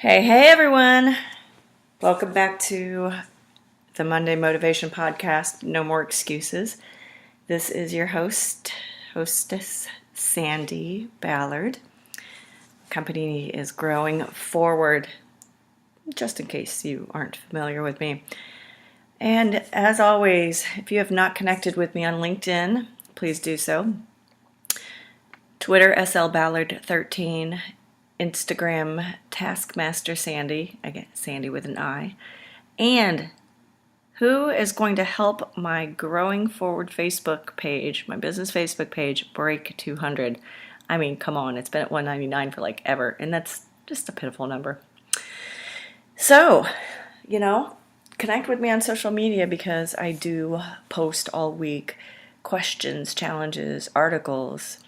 Hey everyone! Welcome back to the Monday Motivation Podcast, No More Excuses. This is your hostess, Sandi, Ballard. Company is growing forward, just in case you aren't familiar with me. And as always, if you have not connected with me on LinkedIn, please do so. Twitter, SLBallard13. Instagram, Taskmaster Sandi, I get Sandi with an I, and who is going to help my growing forward Facebook page, my business Facebook page, break 200. I mean, come on, it's been at 199 for like ever, and that's just a pitiful number. So, connect with me on social media because I do post all week questions, challenges, articles,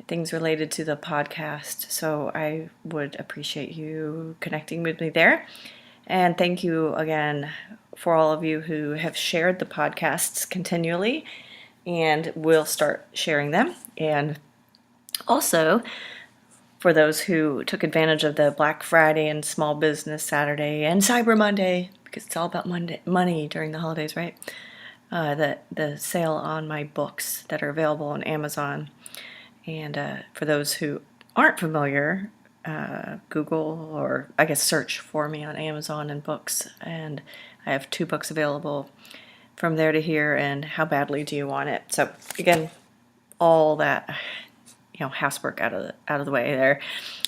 things related to the podcast. So I would appreciate you connecting with me there. And thank you again for all of you who have shared the podcasts continually and will start sharing them. And also for those who took advantage of the Black Friday and Small Business Saturday and Cyber Monday, because it's all about money during the holidays, right? The sale on my books that are available on Amazon. And for those who aren't familiar, Google or I guess search for me on Amazon and books. And I have 2 books available from there to here. And how badly do you want it? So again, all that housework out of the way there.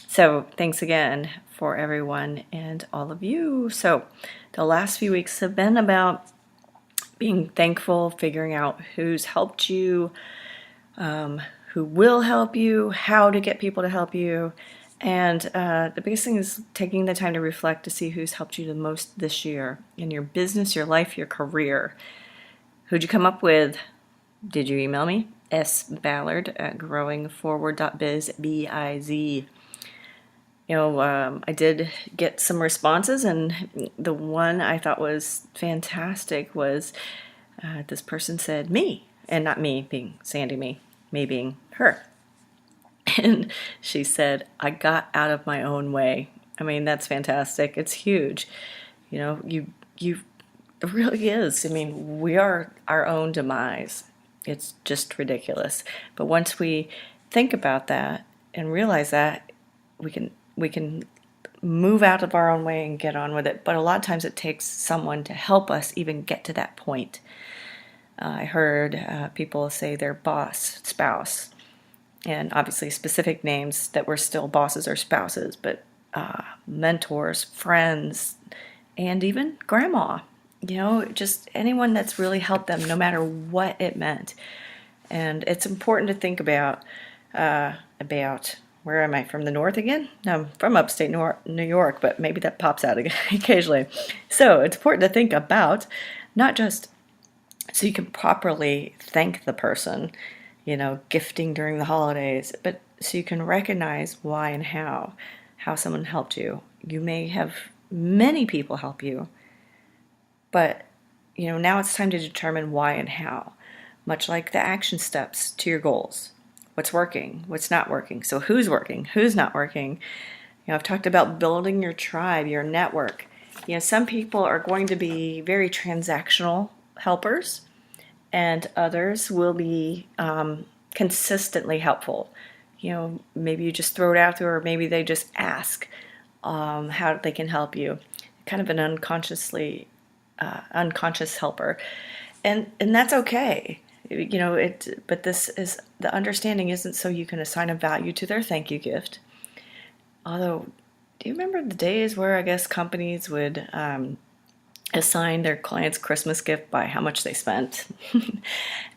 So thanks again for everyone and all of you. So the last few weeks have been about being thankful, figuring out who's helped you. Who will help you, how to get people to help you. And the biggest thing is taking the time to reflect to see who's helped you the most this year in your business, your life, your career. Who'd you come up with? Did you email me? sballard@growingforward.biz, B-I-Z. I did get some responses, and the one I thought was fantastic was this person said me, and not me being Sandi, me being her. And she said, I got out of my own way. I mean, that's fantastic. It's huge. You it really is. I mean, we are our own demise. It's just ridiculous. But once we think about that and realize that, we can move out of our own way and get on with it. But a lot of times it takes someone to help us even get to that point. I heard people say their boss, spouse, and obviously specific names that were still bosses or spouses, but mentors, friends, and even grandma. Just anyone that's really helped them, no matter what it meant. And it's important to think about where am I, from the north again? No, I'm from upstate New York, but maybe that pops out occasionally. So it's important to think about not just so you can properly thank the person, gifting during the holidays, but so you can recognize why and how someone helped you. You may have many people help you, but, now it's time to determine why and how, much like the action steps to your goals. What's working, what's not working. So who's working, who's not working. I've talked about building your tribe, your network. Some people are going to be very transactional helpers, and others will be consistently helpful. Maybe you just throw it out there, or maybe they just ask how they can help you. Kind of an unconscious helper, and that's okay. But this is the understanding isn't so you can assign a value to their thank you gift. Although, do you remember the days where I guess companies would assign their clients' Christmas gift by how much they spent?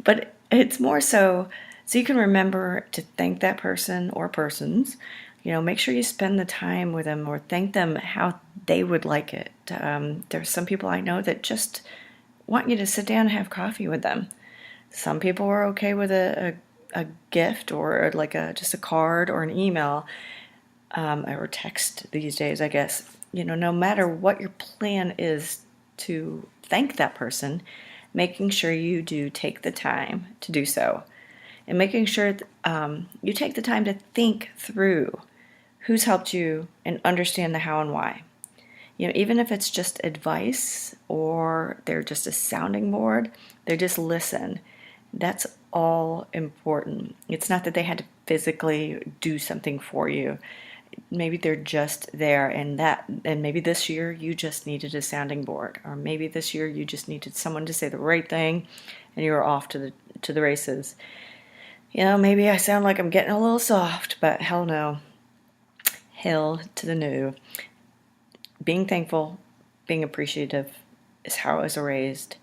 But it's more so you can remember to thank that person or persons. Make sure you spend the time with them or thank them how they would like it. There's some people I know that just want you to sit down and have coffee with them. Some people are okay with a gift or like just a card or an email or text these days, I guess. No matter what your plan is to thank that person, making sure you do take the time to do so. And making sure you take the time to think through who's helped you and understand the how and why. Even if it's just advice or they're just a sounding board, they just listen. That's all important. It's not that they had to physically do something for you. Maybe they're just there, and maybe this year you just needed a sounding board, or maybe this year you just needed someone to say the right thing, and you were off to the races. Maybe I sound like I'm getting a little soft, but hell no. Hell to the no. Being thankful, being appreciative is how I was raised,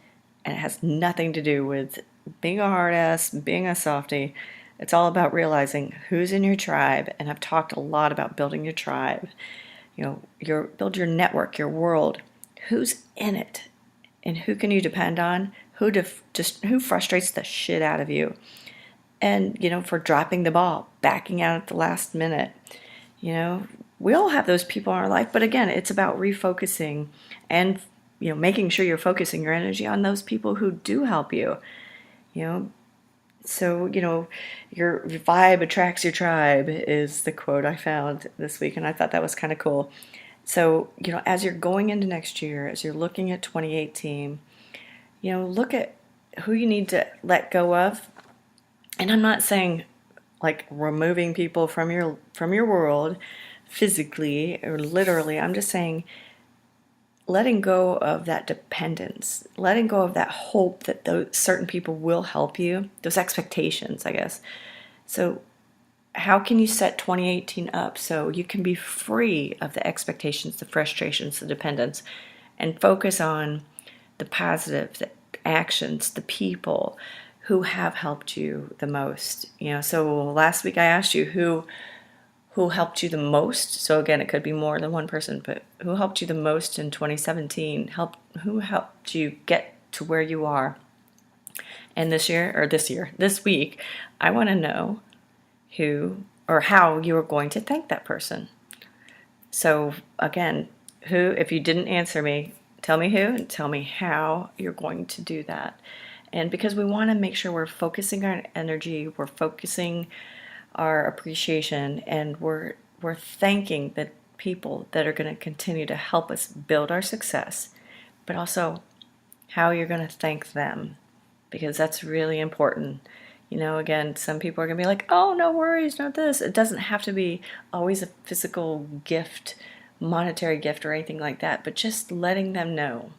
and it has nothing to do with being a hard ass, being a softie. It's all about realizing who's in your tribe, and I've talked a lot about building your tribe. Build your network, your world. Who's in it, and who can you depend on? Who frustrates the shit out of you, and for dropping the ball, backing out at the last minute. We all have those people in our life, but again, it's about refocusing and making sure you're focusing your energy on those people who do help you. So, your vibe attracts your tribe is the quote I found this week, and I thought that was kind of cool. So, as you're going into next year, as you're looking at 2018, look at who you need to let go of. And I'm not saying like removing people from your world physically or literally. I'm just saying letting go of that dependence, letting go of that hope that those certain people will help you, those expectations, I guess. So how can you set 2018 up so you can be free of the expectations, the frustrations, the dependence, and focus on the positive, the actions, the people who have helped you the most? So last week I asked you who helped you the most. So again, it could be more than one person, but who helped you the most in 2017? Who helped you get to where you are? And this week, I want to know who or how you are going to thank that person. So again, if you didn't answer me, tell me who and tell me how you're going to do that. And because we want to make sure we're focusing our energy, we're focusing our appreciation, and we're thanking the people that are going to continue to help us build our success, but also how you're going to thank them, because that's really important. Again, some people are going to be like, oh, no worries, not this. It doesn't have to be always a physical gift, monetary gift or anything like that, but just letting them know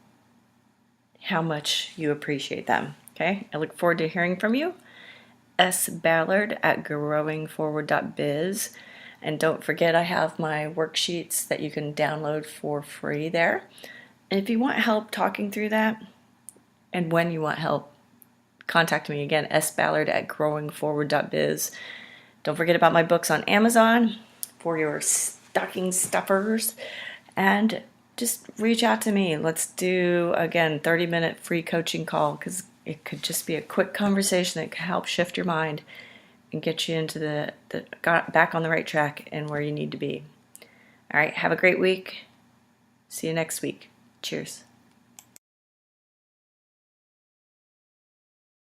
how much you appreciate them. Okay? I look forward to hearing from you. Ballard at growingforward.biz. And don't forget, I have my worksheets that you can download for free there. And if you want help talking through that, and when you want help, contact me again, Ballard at growingforward.biz. Don't forget about my books on Amazon for your stocking stuffers. And just reach out to me. Let's do, again, 30-minute free coaching call, because it could just be a quick conversation that can help shift your mind and get you into the back on the right track and where you need to be. All right, have a great week. See you next week. Cheers.